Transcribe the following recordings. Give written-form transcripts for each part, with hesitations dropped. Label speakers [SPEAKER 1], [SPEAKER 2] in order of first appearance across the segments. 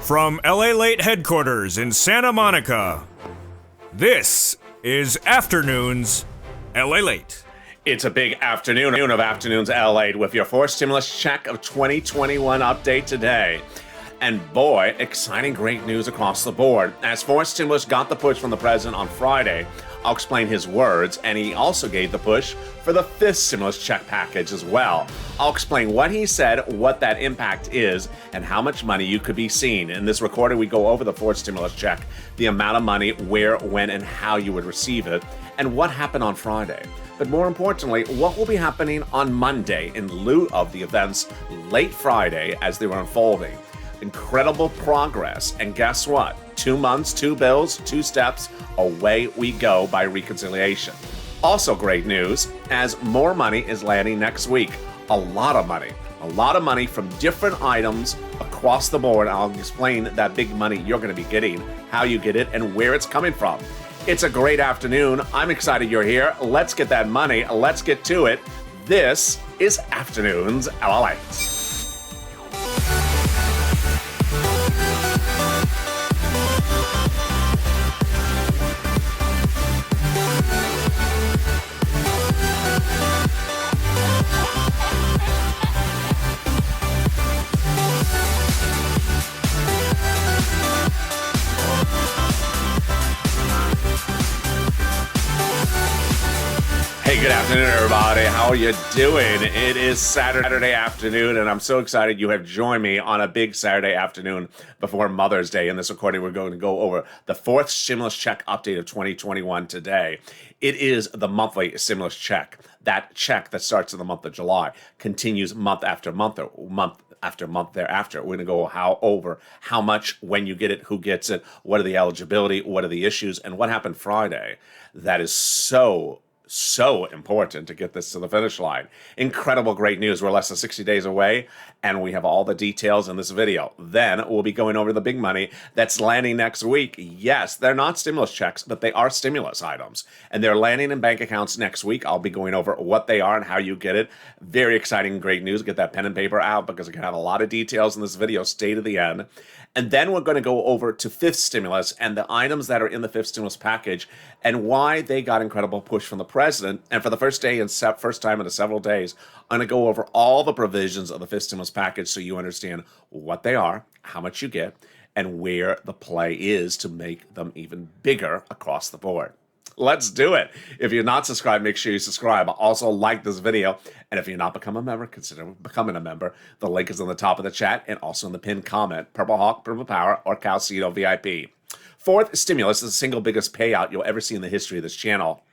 [SPEAKER 1] From LALATE headquarters in Santa Monica, this is Afternoons LALATE.
[SPEAKER 2] It's a big afternoon of Afternoons LALATE with your fourth stimulus check of 2021 update today. And boy, exciting great news across the board. As fourth stimulus got the push from the president on Friday, I'll explain his words, and he also gave the push for the fifth stimulus check package as well. I'll explain what he said, what that impact is, and how much money you could be seeing. In this recording, we go over the fourth stimulus check, the amount of money, where, when, and how you would receive it, and what happened on Friday. But more importantly, what will be happening on Monday in lieu of the events late Friday as they were unfolding. Incredible progress, and guess what? 2 months, 2 bills, 2 steps, away we go by reconciliation. Also great news, as more money is landing next week. A lot of money from different items across the board. I'll explain that big money you're going to be getting, how you get it, and where it's coming from. It's a great afternoon. I'm excited you're here. Let's get that money. Let's get to it. This is Afternoons LALATE. Hey, good afternoon, everybody. How are you doing? It is Saturday afternoon, and I'm so excited you have joined me on a big Saturday afternoon before Mother's Day. In this recording, we're going to go over the fourth stimulus check update of 2021 today. It is the monthly stimulus check. That check that starts in the month of July continues month after month or month after month thereafter. We're going to go over how much, when you get it, who gets it, what are the eligibility, what are the issues, and what happened Friday. That is so important to get this to the finish line. Incredible great news. We're less than 60 days away, and we have all the details in this video. Then we'll be going over the big money that's landing next week. Yes, they're not stimulus checks, but they are stimulus items, and they're landing in bank accounts next week. I'll be going over what they are and how you get it. Very exciting, great news. Get that pen and paper out because we can have a lot of details in this video. Stay to the end. And then we're going to go over to fifth stimulus and the items that are in the fifth stimulus package and why they got incredible push from the president. And for the first time in several days, I'm going to go over all the provisions of the fifth stimulus package so you understand what they are, how much you get, and where the play is to make them even bigger across the board. Let's do it. If you're not subscribed, make sure you subscribe. Also, like this video. And if you're not become a member, consider becoming a member. The link is on the top of the chat and also in the pinned comment. Purple Hawk, Purple Power, or Calcito VIP. Fourth stimulus is the single biggest payout you'll ever see in the history of this channel.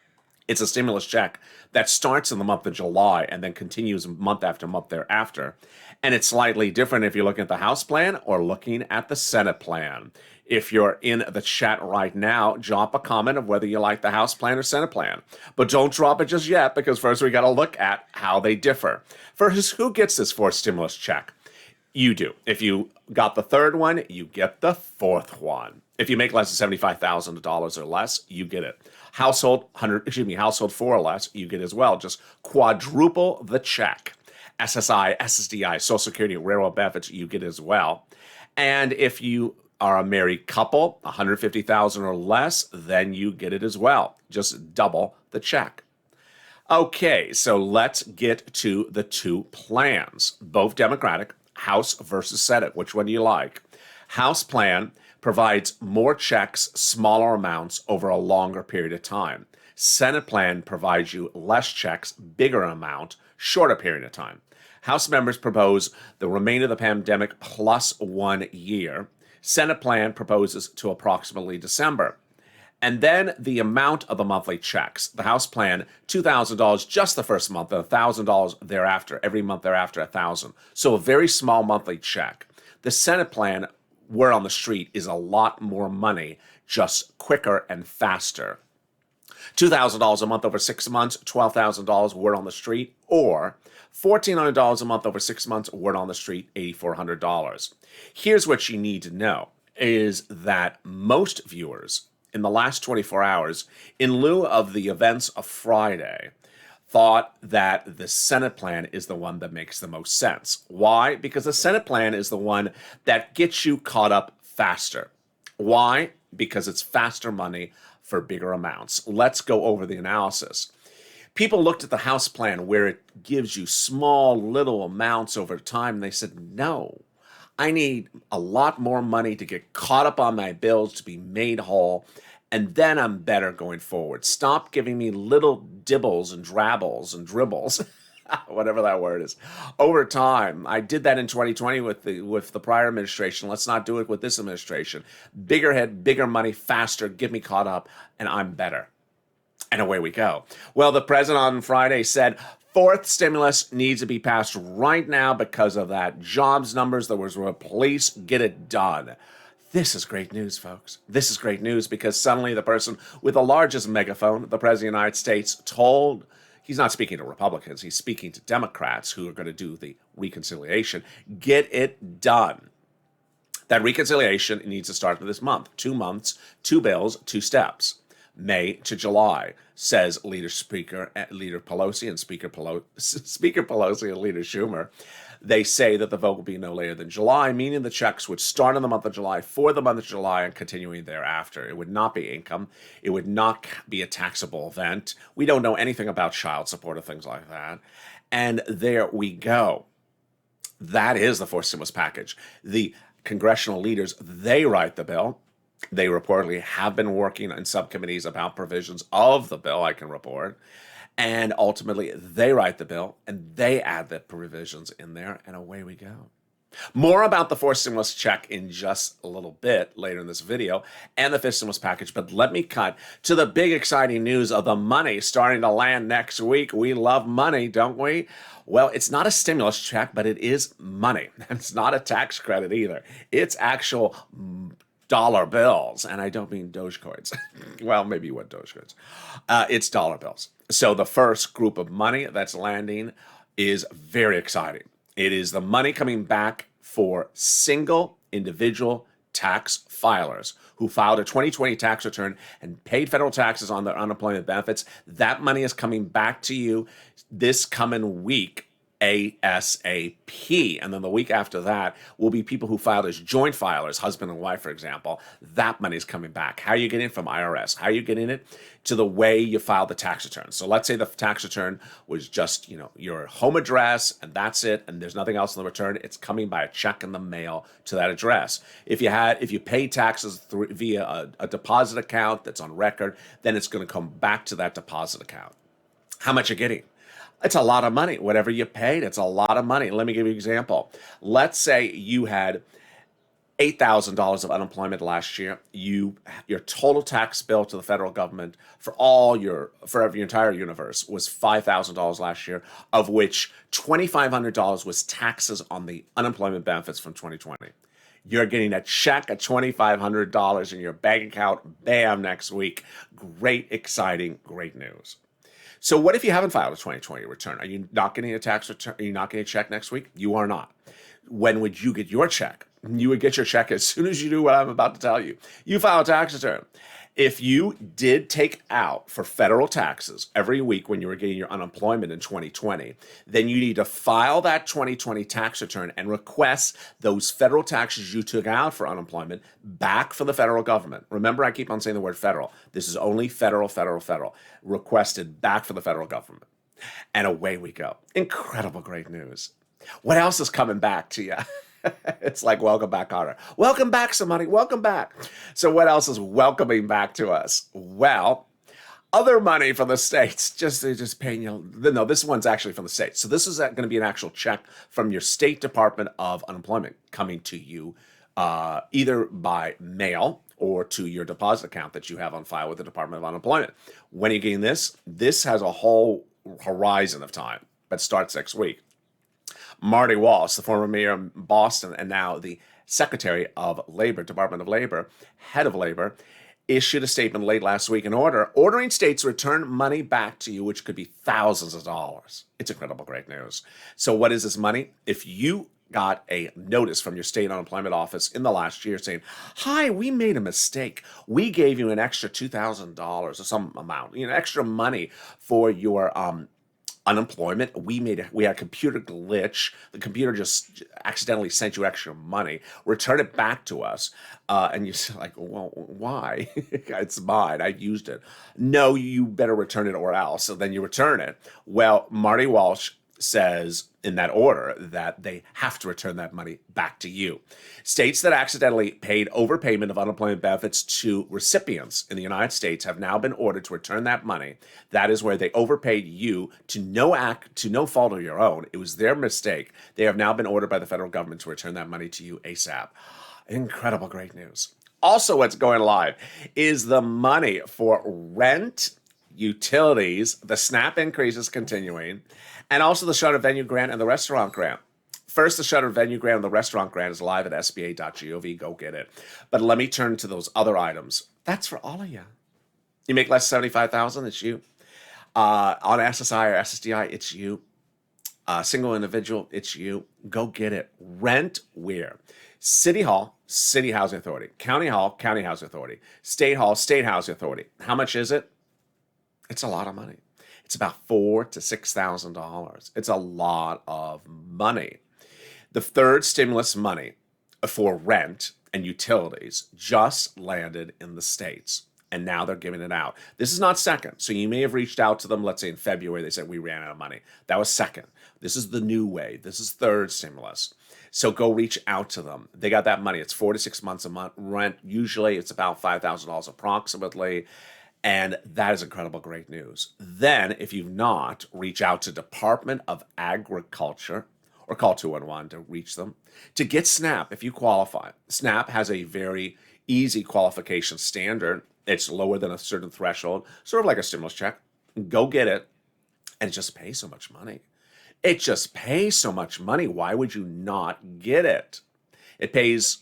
[SPEAKER 2] It's a stimulus check that starts in the month of July and then continues month after month thereafter. And it's slightly different if you're looking at the House plan or looking at the Senate plan. If you're in the chat right now, drop a comment of whether you like the House plan or Senate plan. But don't drop it just yet, because first we got to look at how they differ. First, who gets this fourth stimulus check? You do. If you got the third one, you get the fourth one. If you make less than $75,000 or less, you get it. Household 4 or less, you get as well. Just quadruple the check. SSI, SSDI, Social Security, railroad benefits, you get as well. And if you are a married couple, $150,000 or less, then you get it as well. Just double the check. Okay, so let's get to the two plans, both Democratic, House versus Senate. Which one do you like? House plan provides more checks, smaller amounts over a longer period of time. Senate plan provides you less checks, bigger amount, shorter period of time. House members propose the remainder of the pandemic plus 1 year. Senate plan proposes to approximately December. And then the amount of the monthly checks. The House plan, $2,000 just the first month, and $1,000 thereafter, every month thereafter, $1,000. So a very small monthly check. The Senate plan, word on the street, is a lot more money, just quicker and faster. $2,000 a month over 6 months, $12,000 word on the street, or $1,400 a month over 6 months, word on the street, $8,400. Here's what you need to know, is that most viewers in the last 24 hours, in lieu of the events of Friday, thought that the Senate plan is the one that makes the most sense. Why? Because the Senate plan is the one that gets you caught up faster. Why? Because it's faster money for bigger amounts. Let's go over the analysis. People looked at the House plan where it gives you small little amounts over time, and they said, no, I need a lot more money to get caught up on my bills, to be made whole, and then I'm better going forward. Stop giving me little dibbles and drabbles and dribbles, whatever that word is, over time. I did that in 2020 with the prior administration. Let's not do it with this administration. Bigger head, bigger money, faster, get me caught up, and I'm better. And away we go. Well, the president on Friday said fourth stimulus needs to be passed right now because of that jobs numbers. There was a police, get it done. This is great news, folks. This is great news because suddenly the person with the largest megaphone, the president of the United States, told, he's not speaking to Republicans, he's speaking to Democrats who are going to do the reconciliation, get it done. That reconciliation needs to start this month. 2 months, 2 bills, 2 steps. May to July, says Leader Pelosi and Speaker Pelosi and Leader Schumer. They say that the vote will be no later than July, meaning the checks would start in the month of July, for the month of July, and continuing thereafter. It would not be income. It would not be a taxable event. We don't know anything about child support or things like that. And there we go. That is the fourth stimulus package. The congressional leaders, they write the bill. They reportedly have been working in subcommittees about provisions of the bill, I can report. And ultimately, they write the bill and they add the provisions in there, and away we go. More about the fourth stimulus check in just a little bit later in this video and the fifth stimulus package. But let me cut to the big exciting news of the money starting to land next week. We love money, don't we? Well, it's not a stimulus check, but it is money. It's not a tax credit either. It's actual dollar bills, and I don't mean Dogecoins. Well, maybe you want Dogecoins. It's dollar bills. So the first group of money that's landing is very exciting. It is the money coming back for single individual tax filers who filed a 2020 tax return and paid federal taxes on their unemployment benefits. That money is coming back to you this coming week, ASAP. And then the week after that will be people who filed as joint filers, husband and wife, for example. That money is coming back. How are you getting it? From IRS. How are you getting it? To the way you filed the tax return. So let's say the tax return was just, your home address and that's it, and there's nothing else in the return. It's coming by a check in the mail to that address. If you paid taxes via a deposit account that's on record, then it's going to come back to that deposit account. How much you're getting? It's a lot of money. Whatever you paid, it's a lot of money. Let me give you an example. Let's say you had $8,000 of unemployment last year. Your total tax bill to the federal government for your entire universe was $5,000 last year, of which $2,500 was taxes on the unemployment benefits from 2020. You're getting a check of $2,500 in your bank account, bam, next week. Great, exciting, great news. So what if you haven't filed a 2020 return? Are you not getting a tax return? Are you not getting a check next week? You are not. When would you get your check? You would get your check as soon as you do what I'm about to tell you. You file a tax return. If you did take out for federal taxes every week when you were getting your unemployment in 2020, then you need to file that 2020 tax return and request those federal taxes you took out for unemployment back from the federal government. Remember, I keep on saying the word federal. This is only federal. Requested back from the federal government. And away we go. Incredible, great news. What else is coming back to you? It's like welcome back, Carter. Welcome back, somebody. Welcome back. So what else is welcoming back to us? Well, other money from the states. They're just paying you. No, this one's actually from the states. So this is going to be an actual check from your state Department of Unemployment coming to you either by mail or to your deposit account that you have on file with the Department of Unemployment. When are you getting this? This has a whole horizon of time, but starts next week. Marty Walsh, the former mayor of Boston and now the Secretary of Labor, Department of Labor, head of labor, issued a statement late last week ordering states to return money back to you, which could be thousands of dollars. It's incredible, great news. So what is this money? If you got a notice from your state unemployment office in the last year saying, hi, we made a mistake. We gave you an extra $2,000 or some amount, extra money for your Unemployment, we had a computer glitch. The computer just accidentally sent you extra money. Return it back to us, and you're like, well, why? It's mine. I used it. No, you better return it or else. So then you return it. Well, Marty Walsh says in that order that they have to return that money back to you. States that accidentally paid overpayment of unemployment benefits to recipients in the United States have now been ordered to return that money. That is where they overpaid you to no fault of your own. It was their mistake. They have now been ordered by the federal government to return that money to you ASAP. Incredible, great news. Also, what's going live is the money for rent, utilities, the SNAP increase is continuing, and also the shutter venue grant and the restaurant grant. First, the shutter venue grant and the restaurant grant is live at sba.gov. Go get it. But let me turn to those other items. That's for all of you. You make less than $75,000, it's you. On SSI or SSDI, it's you. Single individual, it's you. Go get it. Rent where? City Hall, City Housing Authority. County Hall, County Housing Authority. State Hall, State Housing Authority. How much is it? It's a lot of money. It's about $4,000 to $6,000. It's a lot of money. The third stimulus money for rent and utilities just landed in the States, and now they're giving it out. This is not second. So you may have reached out to them, let's say in February, they said we ran out of money. That was second. This is the new way. This is third stimulus. So go reach out to them. They got that money. It's 4 to 6 months a month rent. Usually it's about $5,000 approximately. And that is incredible, great news. Then, if you've not, reach out to Department of Agriculture or call 211 to reach them. To get SNAP, if you qualify, SNAP has a very easy qualification standard. It's lower than a certain threshold, sort of like a stimulus check. Go get it, and it just pays so much money. It just pays so much money. Why would you not get it? It pays,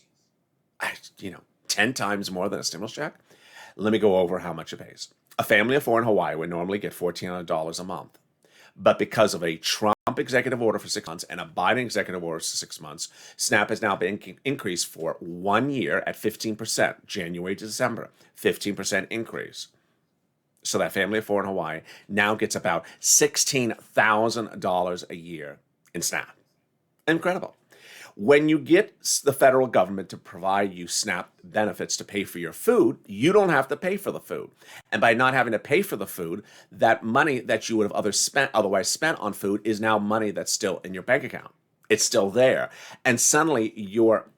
[SPEAKER 2] 10 times more than a stimulus check. Let me go over how much it pays. A family of four in Hawaii would normally get $1,400 a month. But because of a Trump executive order for 6 months and a Biden executive order for 6 months, SNAP has now been increased for 1 year at 15%, January to December, 15% increase. So that family of four in Hawaii now gets about $16,000 a year in SNAP. Incredible. When you get the federal government to provide you SNAP benefits to pay for your food, you don't have to pay for the food. And by not having to pay for the food, that money that you would have otherwise spent on food is now money that's still in your bank account. It's still there. And suddenly your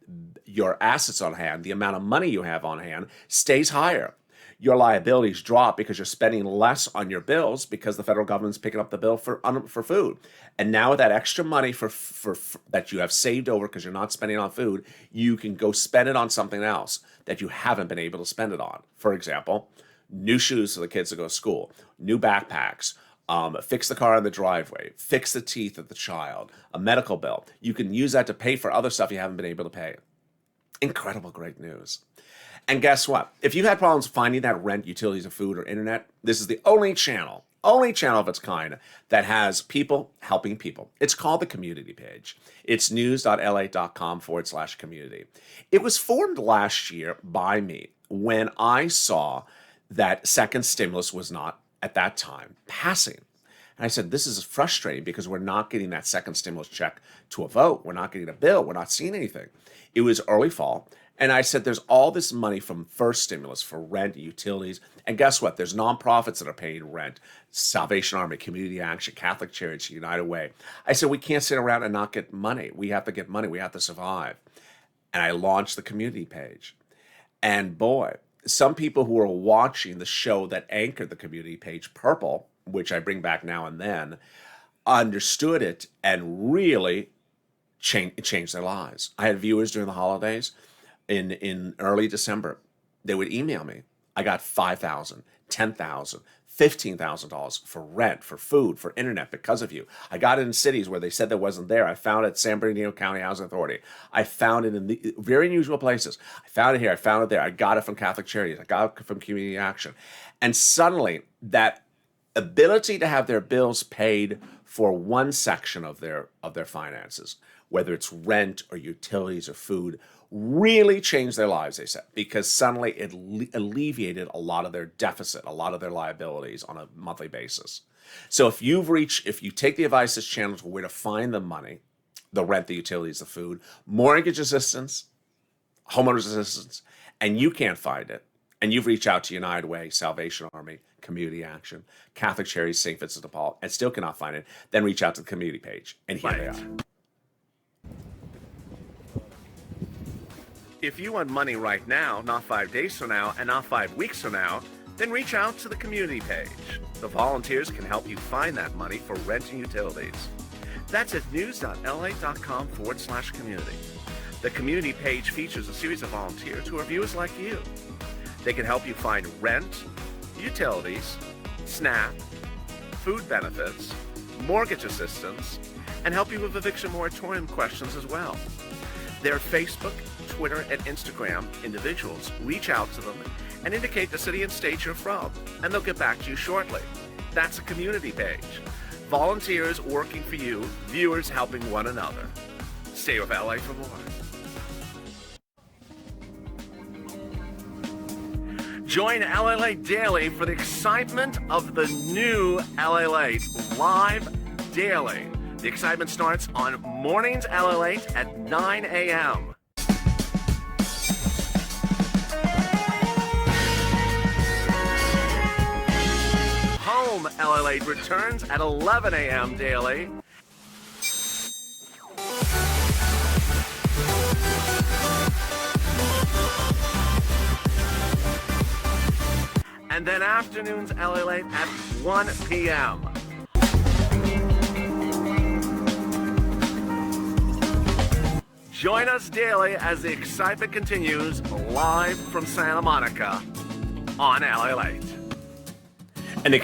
[SPEAKER 2] assets on hand, the amount of money you have on hand, stays higher. Your liabilities drop because you're spending less on your bills because the federal government's picking up the bill for food. And now with that extra money for that you have saved over because you're not spending on food, you can go spend it on something else that you haven't been able to spend it on. For example, new shoes for the kids to go to school, new backpacks, fix the car in the driveway, fix the teeth of the child, a medical bill. You can use that to pay for other stuff you haven't been able to pay. Incredible, great news. And guess what? If you've had problems finding that rent, utilities, or food, or internet, this is the only channel of its kind that has people helping people. It's called the community page. It's news.la.com/community. It was formed last year by me when I saw that second stimulus was not, at that time, passing. And I said, this is frustrating because we're not getting that second stimulus check to a vote. We're not getting a bill. We're not seeing anything. It was early fall. And I said, there's all this money from first stimulus for rent, utilities. And guess what? There's nonprofits that are paying rent. Salvation Army, Community Action, Catholic Charities, United Way. I said, we can't sit around and not get money. We have to get money. We have to survive. And I launched the community page. And boy, some people who were watching the show that anchored the community page, Purple, which I bring back now and then, understood it and really changed their lives. I had viewers during the holidays. In early December, they would email me. I got $5,000, $10,000, $15,000 for rent, for food, for internet because of you. I got it in cities where they said that wasn't there. I found it at San Bernardino County Housing Authority. I found it in the very unusual places. I found it here. I found it there. I got it from Catholic Charities. I got it from Community Action. And suddenly, that ability to have their bills paid for one section of their finances, whether it's rent or utilities or food, really changed their lives, they said, because suddenly it alleviated a lot of their deficit, a lot of their liabilities on a monthly basis. So if you take the advice this channel to where to find the money, the rent, the utilities, the food, mortgage assistance, homeowners assistance, and you can't find it, and you've reached out to United Way, Salvation Army, Community Action, Catholic Charities, St. Vincent de Paul, and still cannot find it, then reach out to the community page, and here they are.
[SPEAKER 3] If you want money right now, not 5 days from now, and not 5 weeks from now, then reach out to the community page. The volunteers can help you find that money for rent and utilities. That's at news.la.com/community. The community page features a series of volunteers who are viewers like you. They can help you find rent, utilities, SNAP, food benefits, mortgage assistance, and help you with eviction moratorium questions as well. Their Facebook, Twitter, and Instagram individuals reach out to them and indicate the city and state you're from, and they'll get back to you shortly. That's a community page. Volunteers working for you, viewers helping one another. Stay with LA for more. Join LALATE daily for the excitement of the new LALATE live daily. The excitement starts on mornings LALATE at 9 a.m. Home LALATE returns at 11 a.m. daily. And then afternoons LALATE at 1 p.m. Join us daily as the excitement continues live from Santa Monica on LALATE.
[SPEAKER 2] And the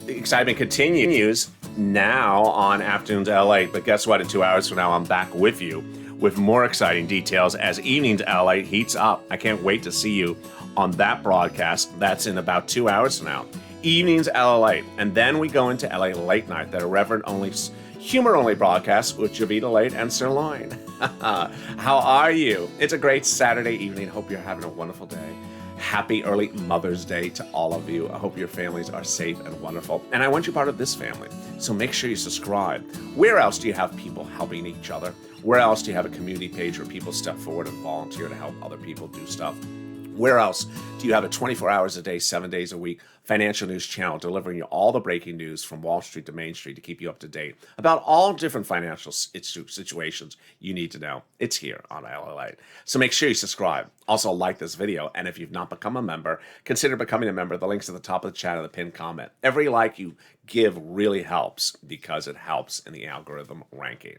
[SPEAKER 2] excitement continues now on Afternoons LA. But guess what? In 2 hours from now, I'm back with you with more exciting details as Evenings LA heats up. I can't wait to see you on that broadcast. That's in about 2 hours from now. Evenings LA. And then we go into LA Late Night, that irreverent-only, humor-only broadcast with Javita Late and Sirloin. How are you? It's a great Saturday evening. Hope you're having a wonderful day. Happy early Mother's Day to all of you. I hope your families are safe and wonderful. And I want you part of this family. So make sure you subscribe. Where else do you have people helping each other? Where else do you have a community page where people step forward and volunteer to help other people do stuff? Where else do you have a 24 hours a day, 7 days a week financial news channel delivering you all the breaking news from Wall Street to Main Street to keep you up to date about all different financial situations you need to know? It's here on LALATE. So make sure you subscribe. Also like this video. And if you've not become a member, consider becoming a member. The link's at the top of the chat and the pinned comment. Every like you give really helps because it helps in the algorithm ranking.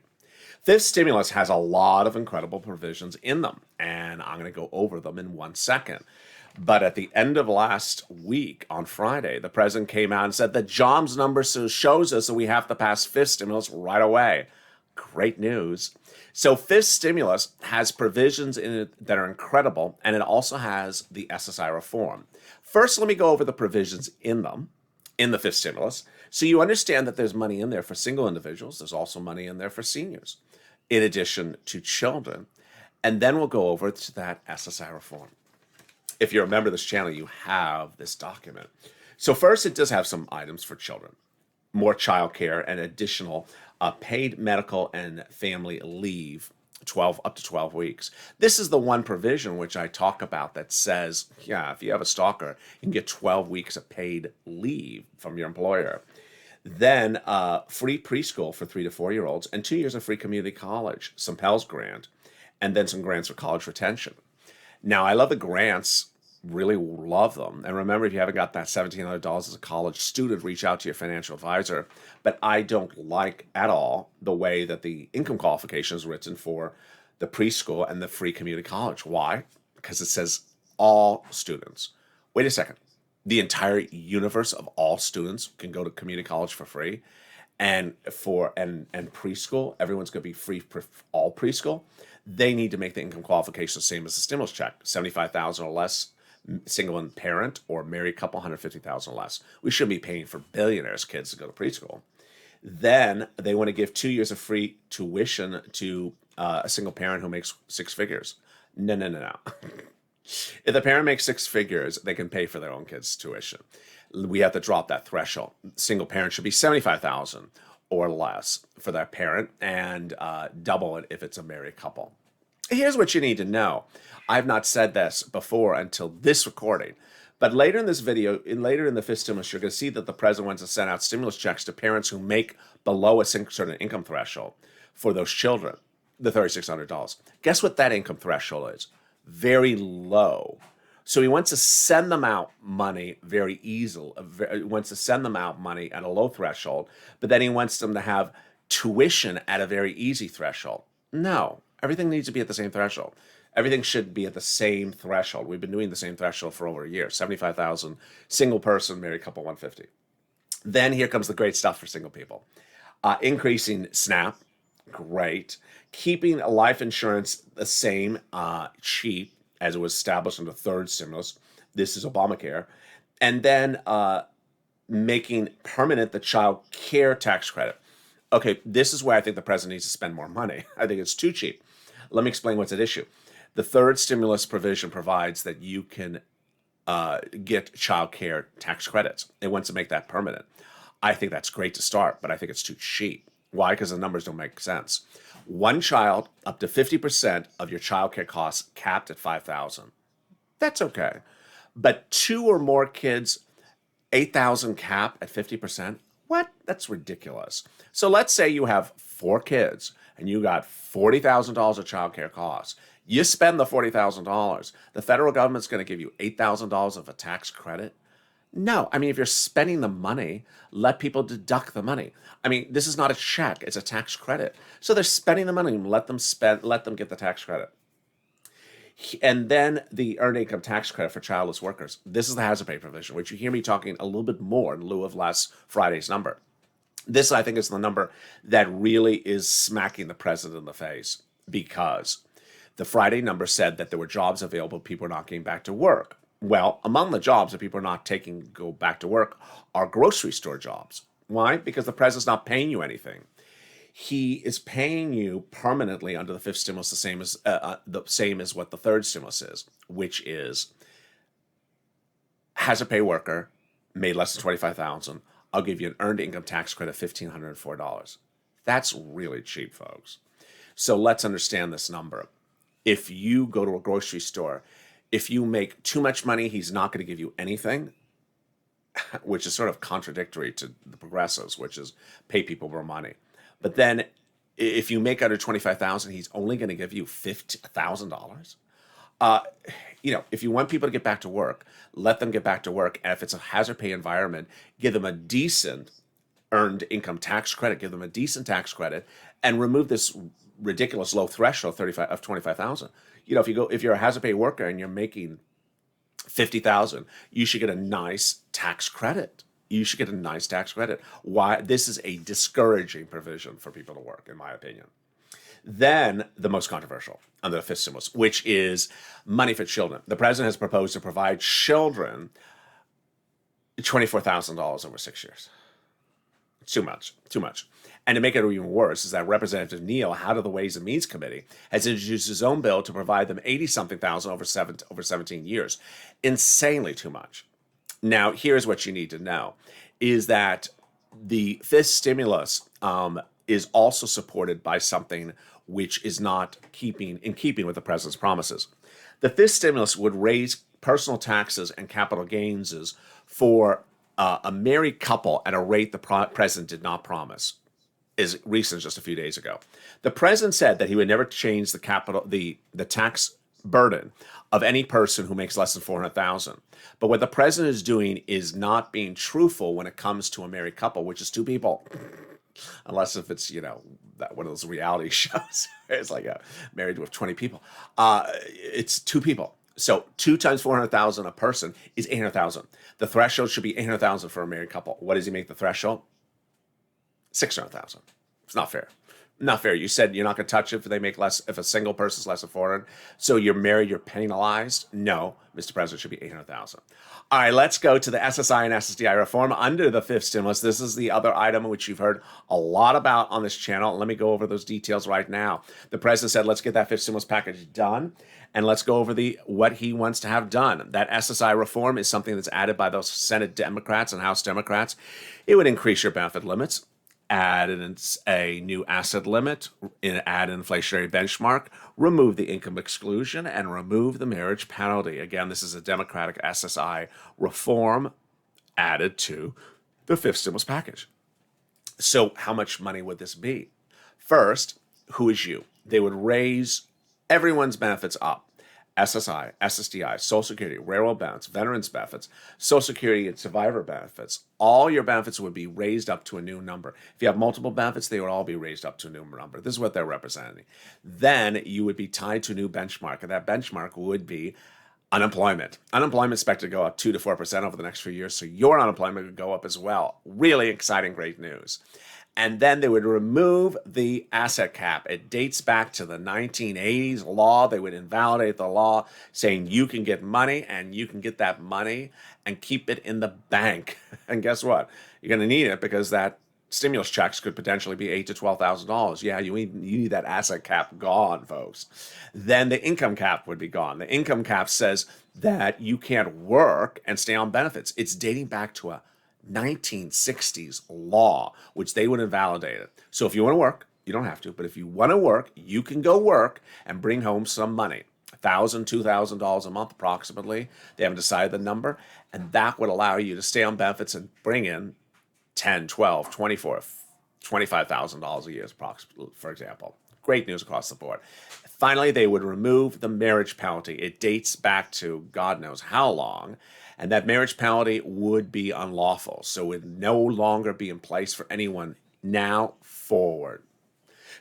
[SPEAKER 2] This stimulus has a lot of incredible provisions in them, and I'm going to go over them in 1 second. But at the end of last week, on Friday, the president came out and said the jobs number shows us that we have to pass fifth stimulus right away. Great news. So fifth stimulus has provisions in it that are incredible, and it also has the SSI reform. First, let me go over the provisions in them, in the fifth stimulus, so you understand that there's money in there for single individuals. There's also money in there for seniors, in addition to children. And then we'll go over to that SSI reform. If you're a member of this channel, you have this document. So first, it does have some items for children, more childcare and additional paid medical and family leave, up to 12 weeks. This is the one provision which I talk about that says, yeah, if you have a stalker, you can get 12 weeks of paid leave from your employer. Then free preschool for 3 to 4 year olds and 2 years of free community college, some Pell's grant, and then some grants for college retention. Now, I love the grants, really love them. And remember, if you haven't got that $1,700 as a college student, reach out to your financial advisor. But I don't like at all the way that the income qualification is written for the preschool and the free community college. Why? Because it says all students. Wait a second. The entire universe of all students can go to community college for free, and preschool, everyone's going to be free for all preschool. They need to make the income qualification the same as the stimulus check, $75,000 or less, single and parent, or married couple, $150,000 or less. We shouldn't be paying for billionaires' kids to go to preschool. Then they want to give 2 years of free tuition to a single parent who makes 6 figures. No. If the parent makes 6 figures, they can pay for their own kids' tuition. we have to drop that threshold. Single parent should be 75,000 or less for that parent, and double it if it's a married couple. Here's what you need to know. I've not said this before until this recording, but later in this video, later in the fifth stimulus, you're going to see that the president wants to send out stimulus checks to parents who make below a certain income threshold for those children, the $3,600. Guess what that income threshold is? Very low. So he wants to send them out money very easily. He wants to send them out money at a low threshold, but then he wants them to have tuition at a very easy threshold. No, everything needs to be at the same threshold. Everything should be at the same threshold. We've been doing the same threshold for over a year. 75,000, single person, married couple, 150. Then here comes the great stuff for single people. Increasing SNAP, great. Keeping life insurance the same, cheap, as it was established in the third stimulus. This is Obamacare. And then making permanent the child care tax credit. Okay, this is where I think the president needs to spend more money. I think it's too cheap. Let me explain what's at issue. The third stimulus provision provides that you can get child care tax credits. It wants to make that permanent. I think that's great to start, but I think it's too cheap. Why? Because the numbers don't make sense. One child, up to 50% of your child care costs capped at $5,000. That's okay. But two or more kids, $8,000 cap at 50%? What? That's ridiculous. So let's say you have 4 kids and you got $40,000 of child care costs. You spend the $40,000. The federal government's going to give you $8,000 of a tax credit? No. I mean, if you're spending the money, let people deduct the money. I mean, this is not a check. It's a tax credit. So they're spending the money. Let them get the tax credit. And then the earned income tax credit for childless workers. This is the hazard pay provision, which you hear me talking a little bit more in lieu of last Friday's number. This, I think, is the number that really is smacking the president in the face, because the Friday number said that there were jobs available, people are not getting back to work. Well, among the jobs that people are not go back to work are grocery store jobs. Why? Because the president's not paying you anything. He is paying you permanently under the fifth stimulus the same as what the third stimulus is, which is hazard pay worker made less than $25,000. I'll give you an earned income tax credit of $1,504. That's really cheap, folks. So let's understand this number. If you go to a grocery store, if you make too much money, he's not going to give you anything, which is sort of contradictory to the progressives, which is pay people more money. But then if you make under $25,000, he's only going to give you $50,000. If you want people to get back to work, let them get back to work. And if it's a hazard pay environment, give them a decent earned income tax credit, give them a decent tax credit, and remove this ridiculous low threshold of $25,000. If you're a hazard pay worker and you're making $50,000, you should get a nice tax credit. You should get a nice tax credit. Why? This is a discouraging provision for people to work, in my opinion. Then the most controversial under the fifth stimulus, which is money for children. The president has proposed to provide children $24,000 over 6 years. Too much. And to make it even worse is that Representative Neal, head of the Ways and Means Committee, has introduced his own bill to provide them 80-something thousand over 17 years. Insanely too much. Now, here's what you need to know, is that the fifth stimulus is also supported by something which is not in keeping with the president's promises. The fifth stimulus would raise personal taxes and capital gains for a married couple at a rate the president did not promise, as recent as just a few days ago. The president said that he would never change the tax burden of any person who makes less than $400,000. But what the president is doing is not being truthful when it comes to a married couple, which is 2 people. Unless if it's, one of those reality shows. It's like married with 20 people. It's 2 people. So 2 times 400,000 a person is 800,000. The threshold should be 800,000 for a married couple. What does he make the threshold? 600,000. It's not fair. Not fair. You said you're not going to touch it if they make less, if a single person's less than 400. So you're married, you're penalized. No, Mr. President, should be 800,000. All right, let's go to the SSI and SSDI reform under the fifth stimulus. This is the other item which you've heard a lot about on this channel. Let me go over those details right now. The president said, let's get that fifth stimulus package done. And let's go over what he wants to have done. That SSI reform is something that's added by those Senate Democrats and House Democrats. It would increase your benefit limits, add a new asset limit, add an inflationary benchmark, remove the income exclusion, and remove the marriage penalty. Again, this is a Democratic SSI reform added to the fifth stimulus package. So how much money would this be? First, who is you? They would raise everyone's benefits up. SSI, SSDI, Social Security, railroad benefits, veterans benefits, Social Security and survivor benefits. All your benefits would be raised up to a new number. If you have multiple benefits, they would all be raised up to a new number. This is what they're representing. Then you would be tied to a new benchmark, and that benchmark would be unemployment. Unemployment is expected to go up 2 to 4% over the next few years, so your unemployment would go up as well. Really exciting, great news. And then they would remove the asset cap. It dates back to the 1980s law. They would invalidate the law saying you can get money and you can get that money and keep it in the bank. And guess what? You're going to need it because that stimulus checks could potentially be $8,000 to $12,000. Yeah, you need that asset cap gone, folks. Then the income cap would be gone. The income cap says that you can't work and stay on benefits. It's dating back to a 1960s law, which they would invalidate it. So if you want to work, you don't have to, but if you want to work, you can go work and bring home some money. $1,000, $2,000 a month approximately. They haven't decided the number, and that would allow you to stay on benefits and bring in $10, $12, $24, $25,000 a year, approximately, for example. Great news across the board. Finally, they would remove the marriage penalty. It dates back to God knows how long, and that marriage penalty would be unlawful. So it would no longer be in place for anyone now forward.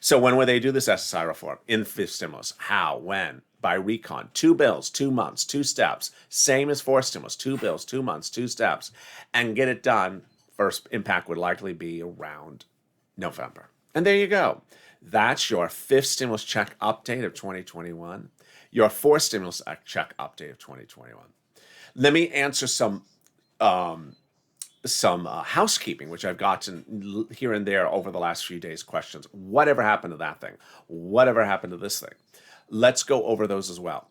[SPEAKER 2] So when would they do this SSI reform? In fifth stimulus. How? When? By recon. 2 bills, 2 months, 2 steps. Same as fourth stimulus. 2 bills, 2 months, 2 steps. And get it done. First impact would likely be around November. And there you go. That's your fifth stimulus check update of 2021. Your fourth stimulus check update of 2021. Let me answer some housekeeping, which I've gotten here and there over the last few days. Questions. Whatever happened to that thing? Whatever happened to this thing? Let's go over those as well.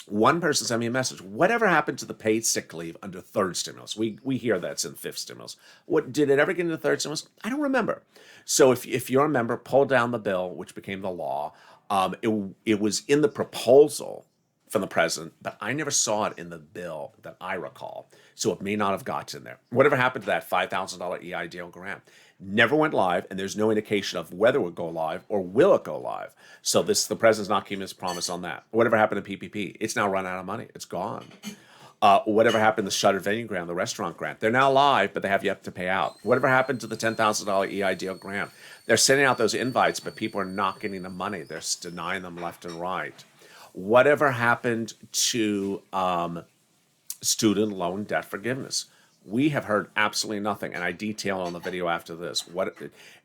[SPEAKER 2] One person sent me a message. Whatever happened to the paid sick leave under third stimulus? We hear that's in fifth stimulus. What did it ever get into third stimulus? I don't remember. So if you're a member, pull down the bill, which became the law. It was in the proposal from the president, but I never saw it in the bill that I recall. So it may not have gotten there. Whatever happened to that $5,000 EIDL grant? Never went live, and there's no indication of whether it would go live or will it go live. So the president's not keeping his promise on that. Whatever happened to PPP? It's now run out of money. It's gone. Whatever happened to the shuttered venue grant, the restaurant grant? They're now live, but they have yet to pay out. Whatever happened to the $10,000 EIDL grant? They're sending out those invites, but people are not getting the money. They're denying them left and right. Whatever happened to student loan debt forgiveness? We have heard absolutely nothing, and I detail on the video after this.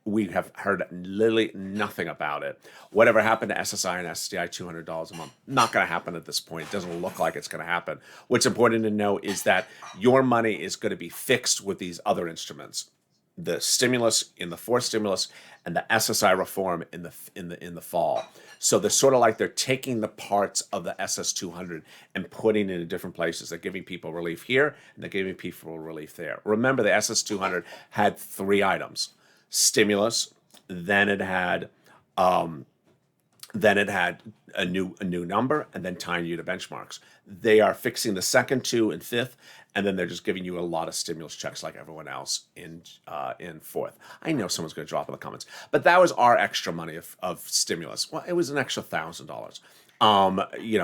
[SPEAKER 2] We have heard literally nothing about it. Whatever happened to SSI and SSDI, $200 a month? Not going to happen at this point. It doesn't look like it's going to happen. What's important to know is that your money is going to be fixed with these other instruments. The stimulus in the fourth stimulus and the SSI reform in the fall. So they're sort of like they're taking the parts of the SS200 and putting it in different places. They're giving people relief here and they're giving people relief there. Remember, the SS200 had 3 items: stimulus, then it had a new number, and then tying you to benchmarks. They are fixing the second 2 and fifth, and then they're just giving you a lot of stimulus checks like everyone else in fourth. I know someone's going to drop in the comments, but that was our extra money of stimulus. Well, it was an extra $1,000.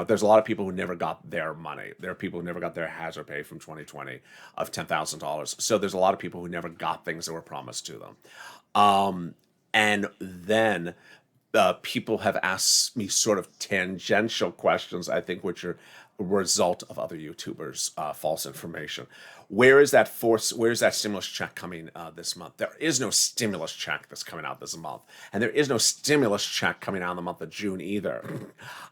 [SPEAKER 2] There's a lot of people who never got their money. There are people who never got their hazard pay from 2020 of $10,000. So there's a lot of people who never got things that were promised to them. And then people have asked me sort of tangential questions, I think, which are a result of other YouTubers' false information. Where is that stimulus check coming this month? There is no stimulus check that's coming out this month. And there is no stimulus check coming out in the month of June either.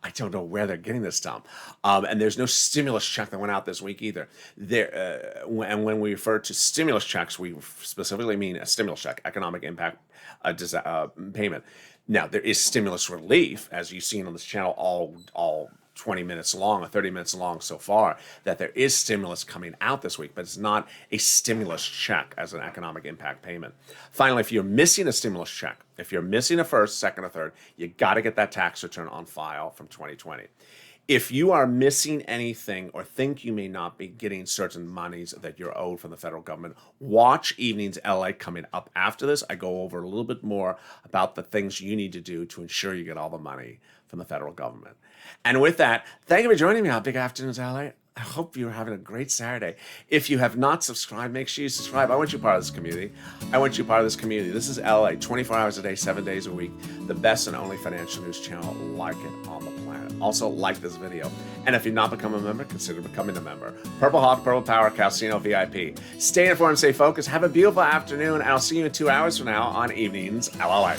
[SPEAKER 2] I don't know where they're getting this from. And there's no stimulus check that went out this week either. And when we refer to stimulus checks, we specifically mean a stimulus check, economic impact payment. Now, there is stimulus relief, as you've seen on this channel all 20 minutes long or 30 minutes long so far, that there is stimulus coming out this week, but it's not a stimulus check as an economic impact payment. Finally, if you're missing a stimulus check, if you're missing a first, second, or third, you got to get that tax return on file from 2020. If you are missing anything or think you may not be getting certain monies that you're owed from the federal government, watch Evenings LA coming up after this. I go over a little bit more about the things you need to do to ensure you get all the money from the federal government. And with that, thank you for joining me on Big Afternoons LA. I hope you're having a great Saturday. If you have not subscribed, make sure you subscribe. I want you part of this community. This is LA, 24 hours a day, 7 days a week. The best and only financial news channel like it on the planet. Also, like this video. And if you've not become a member, consider becoming a member. Purple Hawk, Purple Power, Casino VIP. Stay informed, stay focused. Have a beautiful afternoon. And I'll see you in 2 hours from now on Evenings LA.